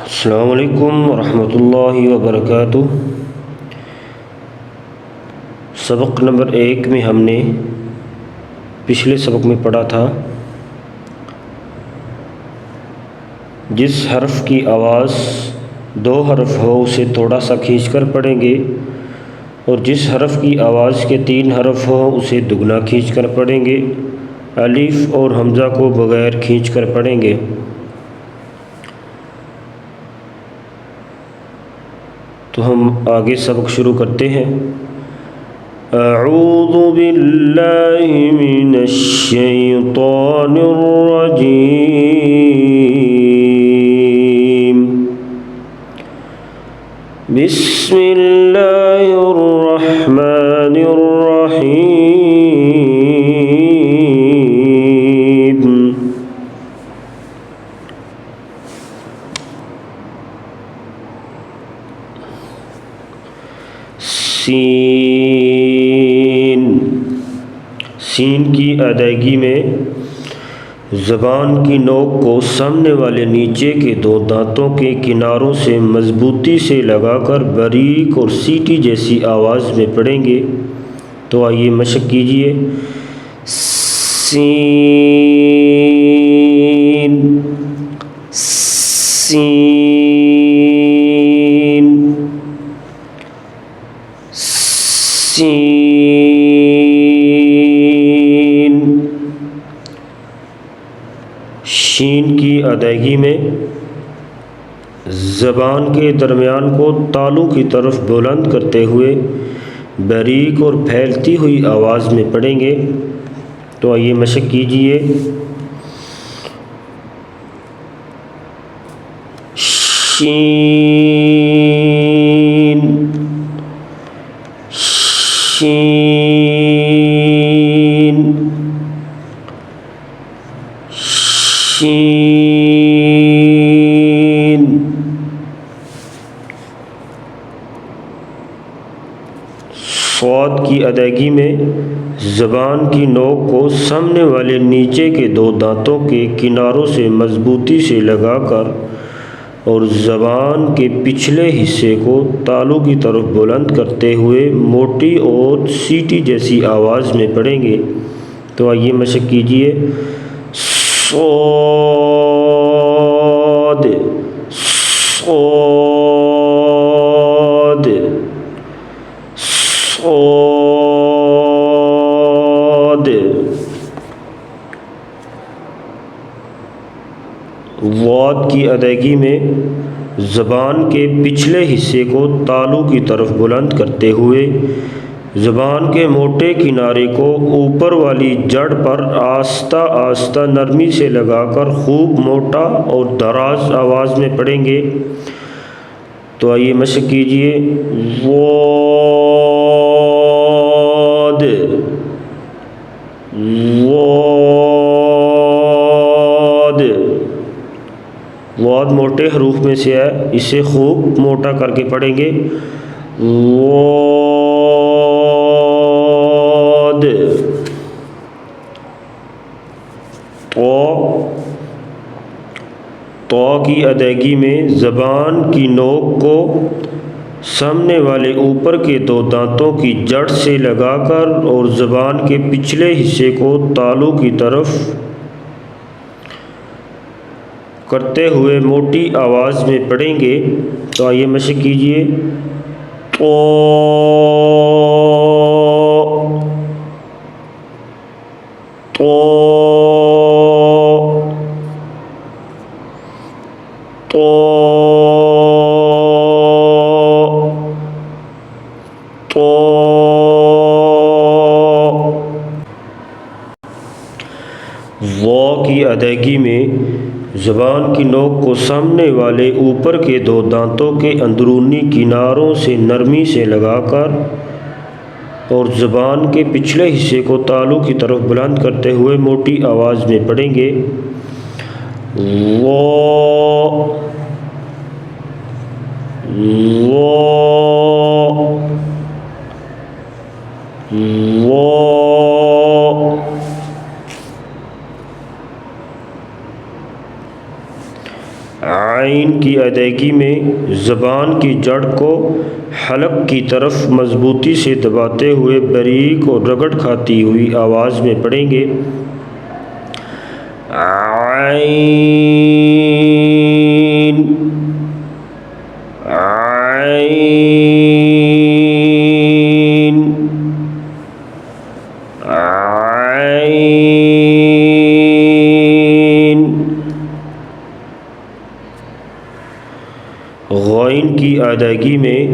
السلام علیکم ورحمۃ اللہ وبرکاتہ۔ سبق نمبر 1 میں ہم نے پچھلے سبق میں پڑھا تھا جس حرف کی آواز 2 حرف ہو اسے تھوڑا سا کھینچ کر پڑھیں گے، اور جس حرف کی آواز کے 3 حرف ہو اسے دگنا کھینچ کر پڑھیں گے۔ الف اور حمزہ کو بغیر کھینچ کر پڑھیں گے۔ تو ہم آگے سبق شروع کرتے ہیں۔ اعوذ باللہ من الشیطان الرجیم، بسم اللہ الرحمن الرحیم۔ سین کی ادائیگی میں زبان کی نوک کو سامنے والے نیچے کے 2 دانتوں کے کناروں سے مضبوطی سے لگا کر باریک اور سیٹی جیسی آواز میں پڑھیں گے۔ تو آئیے مشق کیجیے۔ سین سین سین۔ شین کی ادائیگی میں زبان کے درمیان کو تالو کی طرف بلند کرتے ہوئے باریک اور پھیلتی ہوئی آواز میں پڑھیں گے۔ تو آئیے مشق کیجیے۔ شین شین شین۔ صاد کی ادائیگی میں زبان کی نوک کو سامنے والے نیچے کے 2 دانتوں کے کناروں سے مضبوطی سے لگا کر اور زبان کے پچھلے حصے کو تالو کی طرف بلند کرتے ہوئے موٹی اور سیٹی جیسی آواز میں پڑھیں گے۔ تو آئیے مشق کیجیے۔ صاد صاد صاد۔ ضاد کی ادائیگی میں زبان کے پچھلے حصے کو تالو کی طرف بلند کرتے ہوئے زبان کے موٹے کنارے کو اوپر والی جڑ پر آہستہ آہستہ نرمی سے لگا کر خوب موٹا اور دراز آواز میں پڑھیں گے۔ تو آئیے مشق کیجیے۔ ضاد ضاد۔ ضاد موٹے حروف میں سے ہے، اسے خوب موٹا کر کے پڑھیں گے۔ ضاد۔ طا کی ادائیگی میں زبان کی نوک کو سامنے والے اوپر کے 2 دانتوں کی جڑ سے لگا کر اور زبان کے پچھلے حصے کو تالو کی طرف کرتے ہوئے موٹی آواز میں پڑھیں گے۔ تو آئیے مشق کیجیے۔ طا طا طا طا۔ ظا کی ادائیگی میں زبان کی نوک کو سامنے والے اوپر کے 2 دانتوں کے اندرونی کناروں سے نرمی سے لگا کر اور زبان کے پچھلے حصے کو تالو کی طرف بلند کرتے ہوئے موٹی آواز میں پڑھیں گے۔ ظا ظا ظا۔ عین کی ادائیگی میں زبان کی جڑ کو حلق کی طرف مضبوطی سے دباتے ہوئے باریک اور رگڑ کھاتی ہوئی آواز میں پڑھیں گے۔ عین عین عین۔ غین کی ادائیگی میں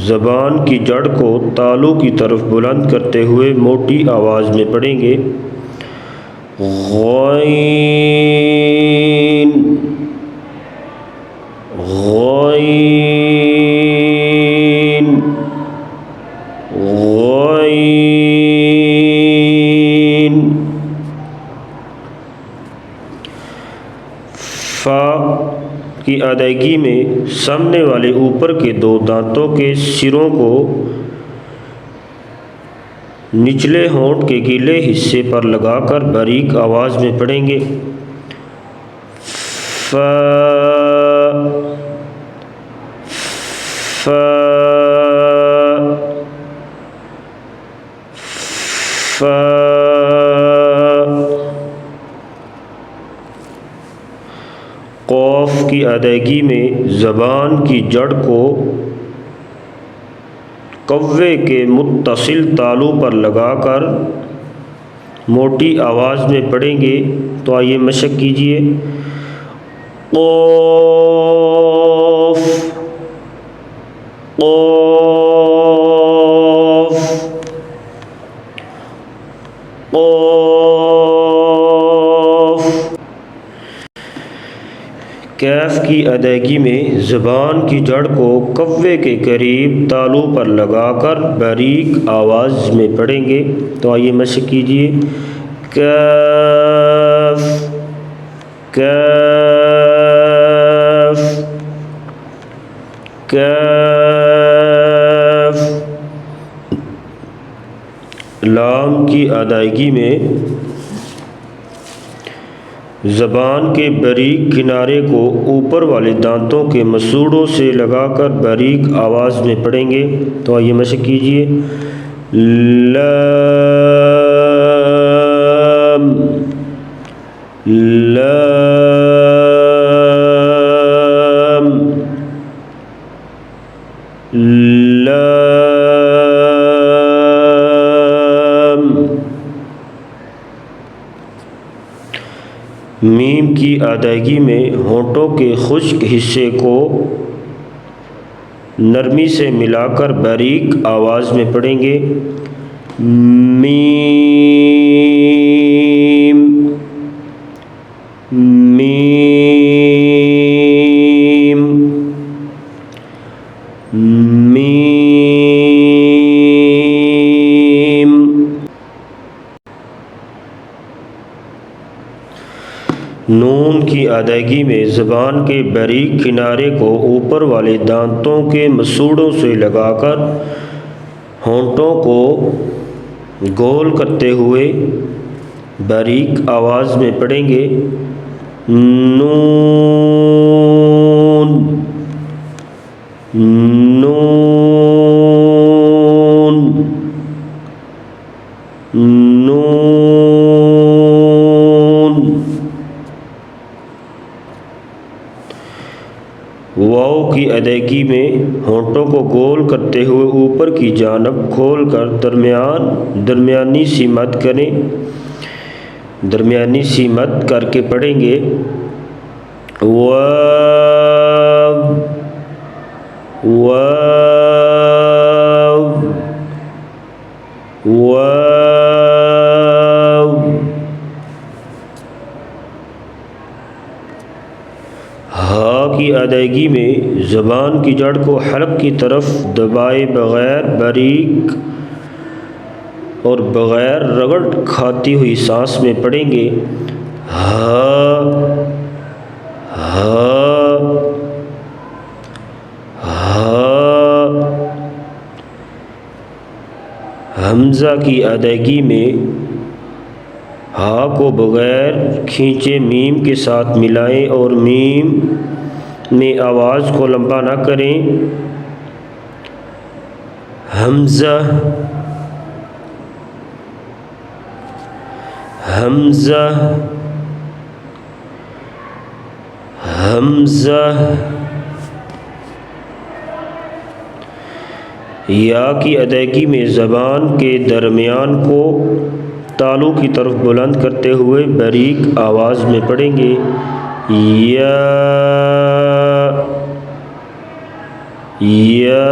زبان کی جڑ کو تالو کی طرف بلند کرتے ہوئے موٹی آواز میں پڑھیں گے۔ غین غین غین۔ فا کی ادائیگی میں سامنے والے اوپر کے دو دانتوں کے سروں کو نچلے ہونٹ کے گیلے حصے پر لگا کر باریک آواز میں پڑھیں گے۔ فا فا فا۔ قاف کی ادائیگی میں زبان کی جڑ کو کوے کے متصل تالو پر لگا کر موٹی آواز میں پڑھیں گے۔ تو آئیے مشق کیجیے۔ قاف قاف قاف۔ کیف کی ادائیگی میں زبان کی جڑ کو کوے کے قریب تالو پر لگا کر باریک آواز میں پڑھیں گے۔ تو آئیے مشق کیجیے۔ کیف کیف کیف۔ لام کی ادائیگی میں زبان کے باریک کنارے کو اوپر والے دانتوں کے مسوڑوں سے لگا کر باریک آواز میں پڑھیں گے۔ تو آئیے مشق کیجیے۔ لام لام لام۔ میم کی ادائیگی میں ہونٹوں کے خشک حصے کو نرمی سے ملا کر باریک آواز میں پڑھیں گے۔ میم میم میم۔ نون کی ادائیگی میں زبان کے باریک کنارے کو اوپر والے دانتوں کے مسوڑوں سے لگا کر ہونٹوں کو گول کرتے ہوئے باریک آواز میں پڑھیں گے۔ نون نون نون۔ واو کی ادائیگی میں ہونٹوں کو گول کرتے ہوئے اوپر کی جانب کھول کر درمیانی سی مد کریں، درمیانی سی مد کر کے پڑھیں گے۔ واو واو واو۔ ہا کی ادائیگی میں زبان کی جڑ کو حلق کی طرف دبائے بغیر باریک اور بغیر رگڑ کھاتی ہوئی سانس میں پڑھیں گے۔ ہا ہا ہا۔ حمزہ کی ادائیگی میں ہا کو بغیر کھینچے میم کے ساتھ ملائیں اور میم میں آواز کو لمبا نہ کریں۔ حمزہ حمزہ حمزہ۔ یا کی ادائیگی میں زبان کے درمیان کو تالوں کی طرف بلند کرتے ہوئے باریک آواز میں پڑھیں گے۔ یا یا